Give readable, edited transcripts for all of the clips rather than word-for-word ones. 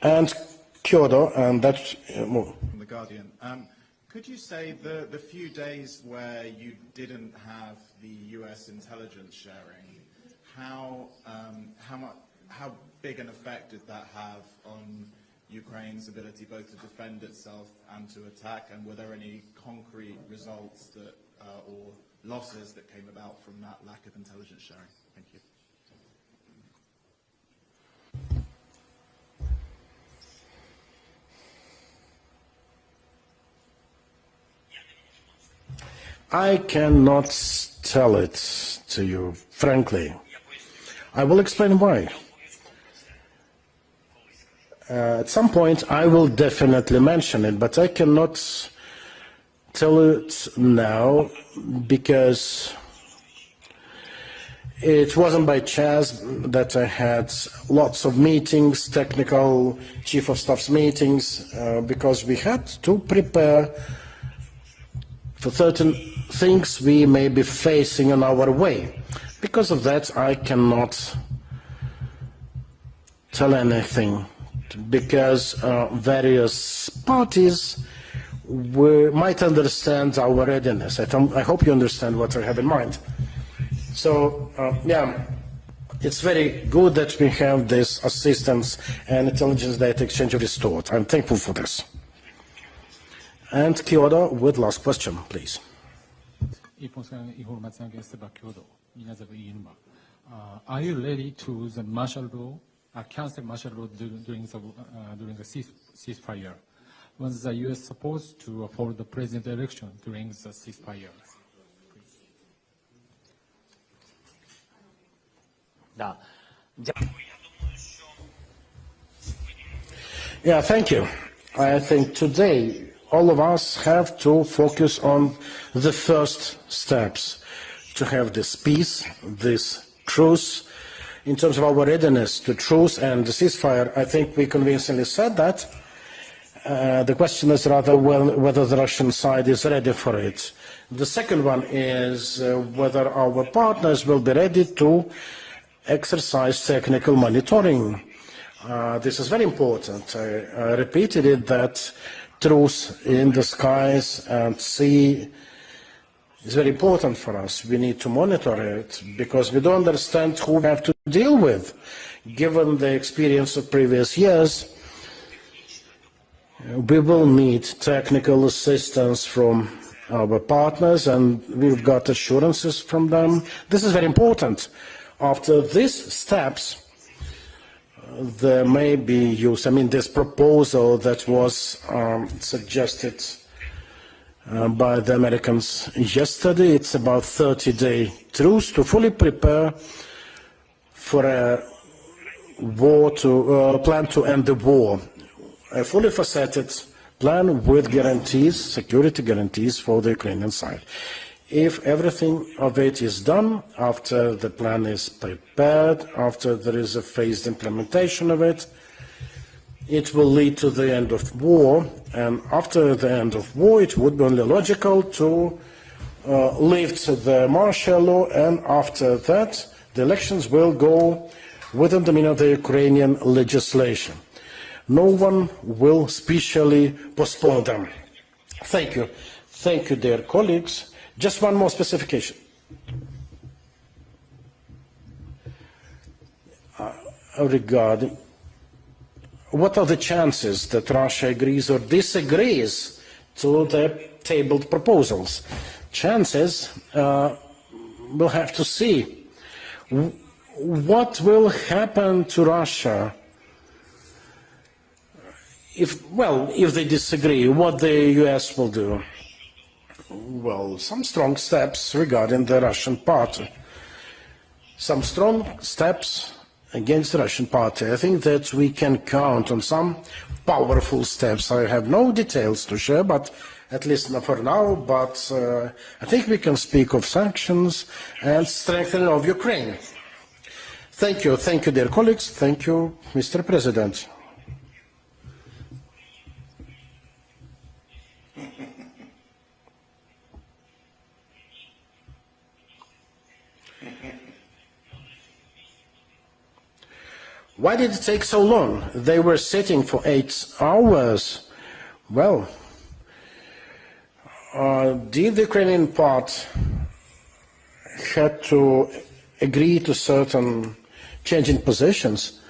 And Kyoto, and that's... From The Guardian. Could you say the few days where you didn't have the US intelligence sharing, how big an effect did that have on Ukraine's ability both to defend itself and to attack, and were there any concrete results that, or losses that came about from that lack of intelligence sharing? Thank you. I cannot tell it to you, frankly. I will explain why. At some point, I will definitely mention it, but I cannot tell it now because it wasn't by chance that I had lots of meetings, technical chief of staff's meetings, because we had to prepare for certain things we may be facing on our way. Because of that, I cannot tell anything, because various parties might understand our readiness. I hope you understand what I have in mind. So, yeah, it's very good that we have this assistance and intelligence data exchange restored. I'm thankful for this. And Kyoto with last question, please. Are you ready to the martial law, cancel martial law during the ceasefire? Was the U.S. supposed to follow the president election during the ceasefire? Yeah, thank you. I think today all of us have to focus on the first steps to have this peace, this truce. In terms of our readiness to truce and the ceasefire, I think we convincingly said that. The question is rather whether the Russian side is ready for it. The second one is whether our partners will be ready to exercise technical monitoring. This is very important. I repeated it, that truce in the skies and sea is very important for us. We need to monitor it because we don't understand who we have to deal with. Given the experience of previous years, we will need technical assistance from our partners, and we've got assurances from them. This is very important. After these steps, there may be use. I mean, this proposal that was suggested by the Americans yesterday, it's about 30-day truce to fully prepare for a war plan to end the war. A fully faceted plan with guarantees, security guarantees for the Ukrainian side. If everything of it is done, after the plan is prepared, after there is a phased implementation of it, it will lead to the end of war, and after the end of war, it would be only logical to lift the martial law, and after that, the elections will go within the meaning of the Ukrainian legislation. No one will specially postpone them. Thank you. Thank you, dear colleagues. Just one more specification. Regarding what are the chances that Russia agrees or disagrees to the tabled proposals? Chances, we'll have to see. What will happen to Russia if they disagree? What the US will do? Well, some strong steps regarding the Russian party. Some strong steps against the Russian party. I think that we can count on some powerful steps. I have no details to share, but at least not for now, but I think we can speak of sanctions and strengthening of Ukraine. Thank you, dear colleagues. Thank you, Mr. President. Why did it take so long? They were sitting for 8 hours. Well, did the Ukrainian part had to agree to certain changing positions?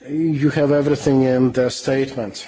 You have everything in the statement.